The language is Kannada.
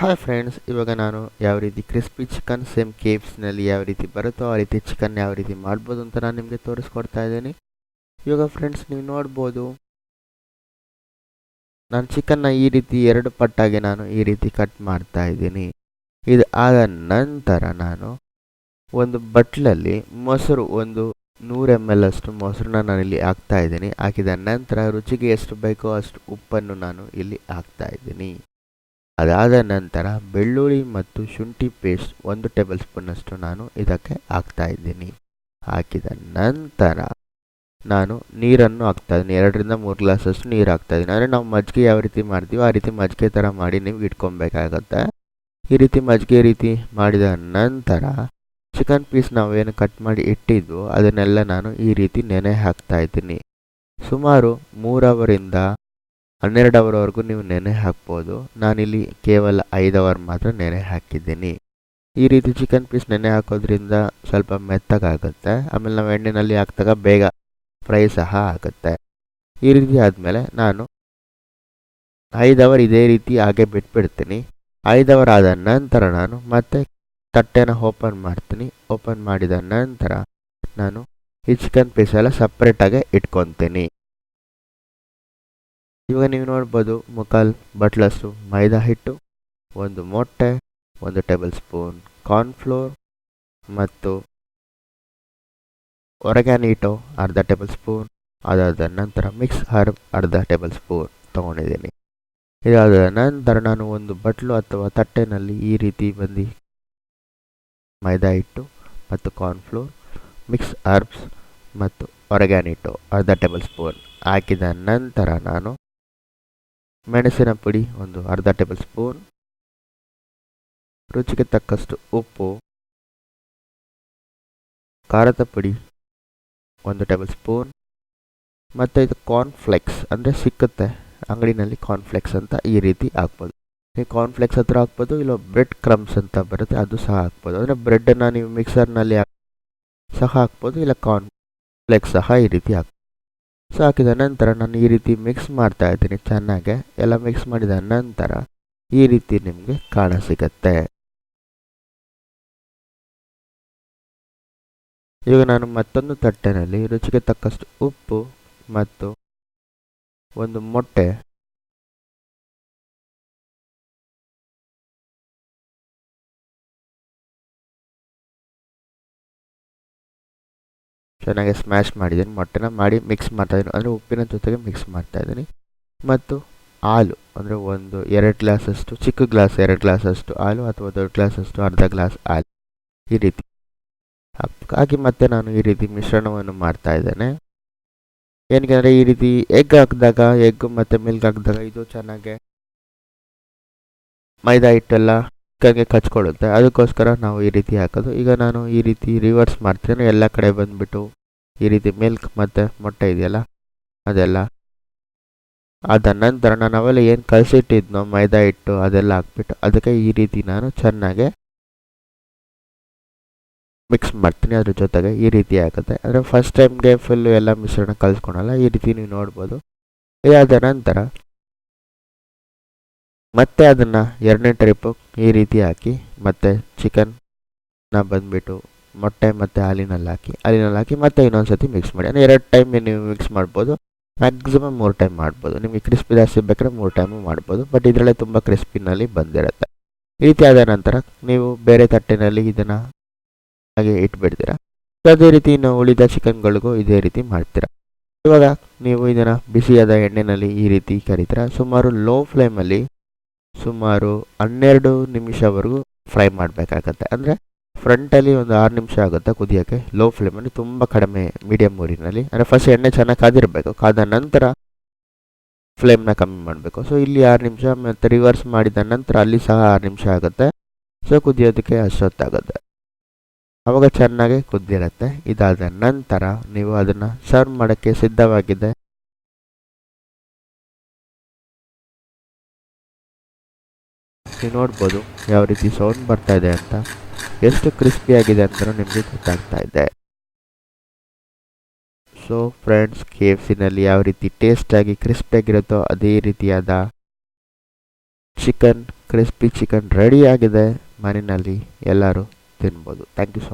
ಹಾಯ್ ಫ್ರೆಂಡ್ಸ್, ಇವಾಗ ನಾನು ಯಾವ ರೀತಿ ಕ್ರಿಸ್ಪಿ ಚಿಕನ್ ಸೇಮ್ ಕೇವ್ಸ್ನಲ್ಲಿ ಯಾವ ರೀತಿ ಬರುತ್ತೋ ಆ ರೀತಿ ಚಿಕನ್ ಯಾವ ರೀತಿ ಮಾಡ್ಬೋದು ಅಂತ ನಾನು ನಿಮಗೆ ತೋರಿಸ್ಕೊಡ್ತಾ ಇದ್ದೀನಿ. ಇವಾಗ ಫ್ರೆಂಡ್ಸ್, ನೀವು ನೋಡ್ಬೋದು, ನಾನು ಚಿಕನ್ನ ಈ ರೀತಿ ಎರಡು ಪಟ್ಟಾಗಿ ನಾನು ಈ ರೀತಿ ಕಟ್ ಮಾಡ್ತಾ ಇದ್ದೀನಿ. ಇದು ಆದ ನಂತರ ನಾನು ಒಂದು ಬಟ್ಲಲ್ಲಿ ಮೊಸರು, ಒಂದು 100 ml ಅಷ್ಟು ಮೊಸರನ್ನ ನಾನಿಲ್ಲಿ ಹಾಕ್ತಾ ಇದ್ದೀನಿ. ಹಾಕಿದ ನಂತರ ರುಚಿಗೆ ಎಷ್ಟು ಬೇಕೋ ಅಷ್ಟು ಉಪ್ಪನ್ನು ನಾನು ಇಲ್ಲಿ ಹಾಕ್ತಾ ಇದ್ದೀನಿ. ಅದಾದ ನಂತರ ಬೆಳ್ಳುಳ್ಳಿ ಮತ್ತು ಶುಂಠಿ ಪೇಸ್ಟ್ 1 ಟೇಬಲ್ ಸ್ಪೂನಷ್ಟು ನಾನು ಇದಕ್ಕೆ ಹಾಕ್ತಾ ಇದ್ದೀನಿ. ಹಾಕಿದ ನಂತರ ನಾನು ನೀರನ್ನು ಹಾಕ್ತಾ ಇದ್ದೀನಿ. 2-3 ಗ್ಲಾಸಷ್ಟು ನೀರು ಹಾಕ್ತಾ ಇದ್ದೀನಿ. ಅಂದರೆ ನಾವು ಮಜ್ಜಿಗೆ ಯಾವ ರೀತಿ ಮಾಡ್ತೀವೋ ಆ ರೀತಿ ಮಜ್ಜಿಗೆ ಥರ ಮಾಡಿ ನೀವು ಇಟ್ಕೊಬೇಕಾಗತ್ತೆ. ಈ ರೀತಿ ಮಜ್ಜಿಗೆ ರೀತಿ ಮಾಡಿದ ನಂತರ ಚಿಕನ್ ಪೀಸ್ ನಾವೇನು ಕಟ್ ಮಾಡಿ ಇಟ್ಟಿದ್ವು ಅದನ್ನೆಲ್ಲ ನಾನು ಈ ರೀತಿ ನೆನೆ ಹಾಕ್ತಾ ಇದ್ದೀನಿ. ಸುಮಾರು 3 ಅವರಿಂದ 12 ಅವರ್ವರೆಗೂ ನೀವು ನೆನೆ ಹಾಕ್ಬೋದು. ನಾನಿಲ್ಲಿ ಕೇವಲ 5 ಅವರ್ ಮಾತ್ರ ನೆನೆ ಹಾಕಿದ್ದೀನಿ. ಈ ರೀತಿ ಚಿಕನ್ ಪೀಸ್ ನೆನೆ ಹಾಕೋದ್ರಿಂದ ಸ್ವಲ್ಪ ಮೆತ್ತಗಾಗುತ್ತೆ. ಆಮೇಲೆ ನಾವು ಎಣ್ಣೆಯಲ್ಲಿ ಹಾಕಿದಾಗ ಬೇಗ ಫ್ರೈ ಸಹ ಆಗುತ್ತೆ. ಈ ರೀತಿ ಆದಮೇಲೆ ನಾನು 5 ಅವರ್ ಇದೇ ರೀತಿ ಹಾಗೆ ಬಿಟ್ಬಿಡ್ತೀನಿ. 5 ಅವರ್ ಆದ ನಂತರ ನಾನು ಮತ್ತೆ ತಟ್ಟೆನ ಓಪನ್ ಮಾಡ್ತೀನಿ. ಓಪನ್ ಮಾಡಿದ ನಂತರ ನಾನು ಈ ಚಿಕನ್ ಪೀಸ್ ಎಲ್ಲ ಸಪ್ರೇಟಾಗಿ ಇಟ್ಕೊತೀನಿ. ಇವಾಗ ನೀವು ನೋಡ್ಬೋದು, 3/4 ಬಟ್ಲಷ್ಟು ಮೈದಾ ಹಿಟ್ಟು, 1 ಮೊಟ್ಟೆ, 1 ಟೇಬಲ್ ಸ್ಪೂನ್ ಕಾರ್ನ್ಫ್ಲೋರ್ ಮತ್ತು ಒರೆಗಾನಿಟೋ ಅರ್ಧ ಟೇಬಲ್ ಸ್ಪೂನ್. ಅದಾದ ನಂತರ ಮಿಕ್ಸ್ ಹರ್ಬ್ ಅರ್ಧ ಟೇಬಲ್ ಸ್ಪೂನ್ ತೊಗೊಂಡಿದ್ದೀನಿ. ಇದಾದ ನಂತರ ನಾನು ಒಂದು ಬಟ್ಲು ಅಥವಾ ತಟ್ಟೆನಲ್ಲಿ ಈ ರೀತಿ ಬಂದು ಮೈದಾ ಹಿಟ್ಟು ಮತ್ತು ಕಾರ್ನ್ಫ್ಲೋರ್, ಮಿಕ್ಸ್ ಹರ್ಬ್ಸ್ ಮತ್ತು ಒರೆಗಾನಿಟೋ ಅರ್ಧ ಟೇಬಲ್ ಸ್ಪೂನ್ ಹಾಕಿದ ನಂತರ ನಾನು ಮೆಣಸಿನ ಪುಡಿ ಒಂದು ಅರ್ಧ ಟೇಬಲ್ ಸ್ಪೂನ್, ರುಚಿಗೆ ತಕ್ಕಷ್ಟು ಉಪ್ಪು, ಖಾರದ ಪುಡಿ 1 ಟೇಬಲ್ ಸ್ಪೂನ್ ಮತ್ತು ಇದು ಕಾರ್ನ್ಫ್ಲೇಕ್ಸ್ ಅಂದರೆ ಸಿಕ್ಕುತ್ತೆ ಅಂಗಡಿನಲ್ಲಿ, ಕಾರ್ನ್ಫ್ಲೇಕ್ಸ್ ಅಂತ ಈ ರೀತಿ ಹಾಕ್ಬೋದು. ನೀವು ಕಾರ್ನ್ಫ್ಲೇಕ್ಸ್ ಹತ್ರ ಹಾಕ್ಬೋದು, ಇಲ್ಲ ಬ್ರೆಡ್ ಕ್ರಮ್ಸ್ ಅಂತ ಬರುತ್ತೆ ಅದು ಸಹ ಹಾಕ್ಬೋದು. ಅಂದರೆ ಬ್ರೆಡ್ಡನ್ನು ನೀವು ಮಿಕ್ಸರ್ನಲ್ಲಿ ಸಹ ಹಾಕ್ಬೋದು, ಇಲ್ಲ ಕಾರ್ನ್ಫ್ಲೇಕ್ಸ್ ಸಹ ಈ ರೀತಿ ಹಾಕ್ಬೋದು. ಸೊ ಹಾಕಿದ ನಂತರ ನಾನು ಈ ರೀತಿ ಮಿಕ್ಸ್ ಮಾಡ್ತಾ ಇದ್ದೀನಿ ಚೆನ್ನಾಗೆ. ಎಲ್ಲ ಮಿಕ್ಸ್ ಮಾಡಿದ ನಂತರ ಈ ರೀತಿ ನಿಮಗೆ ಕಾಣಸಿಗತ್ತೆ. ಇವಾಗ ನಾನು ಮತ್ತೊಂದು ತಟ್ಟೆನಲ್ಲಿ ರುಚಿಗೆ ತಕ್ಕಷ್ಟು ಉಪ್ಪು ಮತ್ತು 1 ಮೊಟ್ಟೆ, ಚೆನ್ನಾಗಿ ಸ್ಮ್ಯಾಶ್ ಮಾಡಿದ್ದೀನಿ. ಮೊಟ್ಟೆನ ಮಾಡಿ ಮಿಕ್ಸ್ ಮಾಡ್ತಾಯಿದ್ದೀನಿ, ಅಂದರೆ ಉಪ್ಪಿನ ಜೊತೆಗೆ ಮಿಕ್ಸ್ ಮಾಡ್ತಾಯಿದ್ದೀನಿ. ಮತ್ತು ಹಾಲು ಅಂದರೆ 2 ಗ್ಲಾಸಷ್ಟು, ಚಿಕ್ಕ ಗ್ಲಾಸ್ 2 ಗ್ಲಾಸಷ್ಟು ಹಾಲು ಅಥವಾ ದೊಡ್ಡ ಗ್ಲಾಸಷ್ಟು ಅರ್ಧ ಗ್ಲಾಸ್ ಹಾಲು ಈ ರೀತಿ ಹಾಕಿ ಮತ್ತೆ ನಾನು ಈ ರೀತಿ ಮಿಶ್ರಣವನ್ನು ಮಾಡ್ತಾ ಇದ್ದೇನೆ. ಏನಕ್ಕೆ ಅಂದರೆ ಈ ರೀತಿ ಎಗ್ ಹಾಕಿದಾಗ, ಎಗ್ ಮತ್ತು ಮಿಲ್ಕ್ ಹಾಕಿದಾಗ ಇದು ಚೆನ್ನಾಗೆ ಮೈದಾ ಹಿಟ್ಟೆಲ್ಲ ಚಿಕನ್ಗೆ ಕಚ್ಕೊಳ್ಳುತ್ತೆ. ಅದಕ್ಕೋಸ್ಕರ ನಾವು ಈ ರೀತಿ ಹಾಕೋದು. ಈಗ ನಾನು ಈ ರೀತಿ ರಿವರ್ಸ್ ಮಾಡ್ತೀನಿ. ಎಲ್ಲ ಕಡೆ ಬಂದುಬಿಟ್ಟು ಈ ರೀತಿ ಮಿಲ್ಕ್ ಮತ್ತು ಮೊಟ್ಟೆ ಇದೆಯಲ್ಲ ಅದೆಲ್ಲ ಆದ ನಂತರ ನಾನು ಅವೆಲ್ಲ ಏನು ಕಲಸಿಟ್ಟಿದ್ನೋ ಮೈದಾ ಹಿಟ್ಟು ಅದೆಲ್ಲ ಹಾಕ್ಬಿಟ್ಟು ಅದಕ್ಕೆ ಈ ರೀತಿ ನಾನು ಚೆನ್ನಾಗೆ ಮಿಕ್ಸ್ ಮಾಡ್ತೀನಿ. ಅದ್ರ ಜೊತೆಗೆ ಈ ರೀತಿ ಆಗುತ್ತೆ. ಅಂದರೆ ಫಸ್ಟ್ ಟೈಮ್ಗೆ ಫುಲ್ಲು ಎಲ್ಲ ಮಿಶ್ರಣ ಕಲಿಸ್ಕೊಳಲ್ಲ. ಈ ರೀತಿ ನೀವು ನೋಡ್ಬೋದು. ಇದಾದ ನಂತರ ಮತ್ತೆ ಅದನ್ನು 2ನೇ ಟ್ರಿಪ್ಪು ಈ ರೀತಿ ಹಾಕಿ ಮತ್ತೆ ಚಿಕನ್ನ ಬಂದುಬಿಟ್ಟು ಮೊಟ್ಟೆ ಮತ್ತು ಹಾಲಿನಲ್ಲಿ ಹಾಕಿ ಮತ್ತೆ ಇನ್ನೊಂದು ಸತಿ ಮಿಕ್ಸ್ ಮಾಡಿ. ಅಂದರೆ 2 ಟೈಮ್ ನೀವು ಮಿಕ್ಸ್ ಮಾಡ್ಬೋದು, ಮ್ಯಾಕ್ಸಿಮಮ್ 3 ಟೈಮ್ ಮಾಡ್ಬೋದು. ನಿಮಗೆ ಕ್ರಿಸ್ಪಿ ಜಾಸ್ತಿ ಬೇಕಾದ್ರೆ 3 ಟೈಮು ಮಾಡ್ಬೋದು. ಬಟ್ ಇದರಲ್ಲೇ ತುಂಬ ಕ್ರಿಸ್ಪಿನಲ್ಲಿ ಬಂದಿರುತ್ತೆ. ಈ ರೀತಿ ಆದ ನಂತರ ನೀವು ಬೇರೆ ತಟ್ಟೆನಲ್ಲಿ ಇದನ್ನು ಹಾಗೆ ಇಟ್ಬಿಡ್ತೀರಾ. ಅದೇ ರೀತಿ ನಾವು ಉಳಿದ ಚಿಕನ್ಗಳಿಗೂ ಇದೇ ರೀತಿ ಮಾಡ್ತೀರಾ. ಇವಾಗ ನೀವು ಇದನ್ನು ಬಿಸಿಯಾದ ಎಣ್ಣೆಯಲ್ಲಿ ಈ ರೀತಿ ಕರಿತೀರಾ. ಸುಮಾರು ಲೋ ಫ್ಲೇಮಲ್ಲಿ ಸುಮಾರು 12 ನಿಮಿಷವರೆಗೂ ಫ್ರೈ ಮಾಡಬೇಕಾಗತ್ತೆ. ಅಂದರೆ ಫ್ರಂಟಲ್ಲಿ ಒಂದು 6 ನಿಮಿಷ ಆಗುತ್ತೆ ಕುದಿಯೋಕ್ಕೆ. ಲೋ ಫ್ಲೇಮಲ್ಲಿ ತುಂಬ ಕಡಿಮೆ ಮೀಡಿಯಮ್ ಊರಿನಲ್ಲಿ. ಅಂದರೆ ಫಸ್ಟ್ ಎಣ್ಣೆ ಚೆನ್ನಾಗಿ ಕಾದಿರಬೇಕು. ಕಾದ ನಂತರ ಫ್ಲೇಮ್ನ ಕಮ್ಮಿ ಮಾಡಬೇಕು. ಸೊ ಇಲ್ಲಿ 6 ನಿಮಿಷ ಮತ್ತು ರಿವರ್ಸ್ ಮಾಡಿದ ನಂತರ ಅಲ್ಲಿ ಸಹ 6 ನಿಮಿಷ ಆಗುತ್ತೆ. ಸೊ ಕುದಿಯೋದಕ್ಕೆ ಅಷ್ಟೊತ್ತಾಗುತ್ತೆ. ಆವಾಗ ಚೆನ್ನಾಗಿ ಕುದ್ದಿರುತ್ತೆ. ಇದಾದ ನಂತರ ನೀವು ಅದನ್ನು ಸರ್ವ್ ಮಾಡೋಕ್ಕೆ ಸಿದ್ಧವಾಗಿದೆ. ನೀವು ನೋಡ್ಬೋದು ಯಾವ ರೀತಿ ಸೌಂಡ್ ಬರ್ತಾ ಇದೆ ಅಂತ, ಎಷ್ಟು ಕ್ರಿಸ್ಪಿಯಾಗಿದೆ ಅಂತಲೂ ನಿಮಗೆ ಗೊತ್ತಾಗ್ತಾ ಇದೆ. ಸೊ ಫ್ರೆಂಡ್ಸ್, KFCನಲ್ಲಿ ಯಾವ ರೀತಿ ಟೇಸ್ಟಾಗಿ ಕ್ರಿಸ್ಪಿಯಾಗಿರುತ್ತೋ ಅದೇ ರೀತಿಯಾದ ಚಿಕನ್ ಕ್ರಿಸ್ಪಿ ಚಿಕನ್ ರೆಡಿಯಾಗಿದೆ. ಮನೆಯಲ್ಲಿ ಎಲ್ಲರೂ ತಿನ್ಬೋದು. Thank you so